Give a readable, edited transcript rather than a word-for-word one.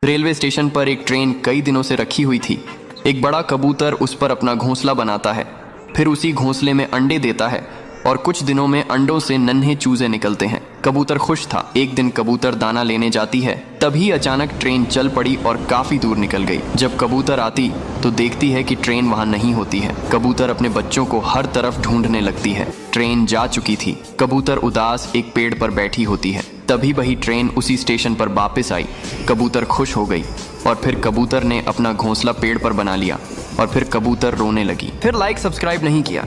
Railway station पर एक train कई दिनों से रखी हुई थी। एक बड़ा कबूतर उस पर अपना घोंसला बनाता है, फिर उसी घोंसले में अंडे देता है और कुछ दिनों में अंडों से नन्हे चूजे निकलते हैं। कबूतर खुश था। एक दिन कबूतर दाना लेने जाती है, तभी अचानक ट्रेन चल पड़ी और काफी दूर निकल गई। जब कबूतर आती तो देखती है कि ट्रेन वहां नहीं होती है। कबूतर अपने बच्चों को हर तरफ ढूंढने लगती है। ट्रेन जा चुकी थी। कबूतर उदास एक पेड़ पर बैठी होती है। तभी वही ट्रेन उसी स्टेशन पर वापस आई। कबूतर खुश हो गई और फिर कबूतर ने अपना घोंसला पेड़ पर बना लिया और फिर कबूतर रोने लगी। फिर लाइक सब्सक्राइब नहीं किया।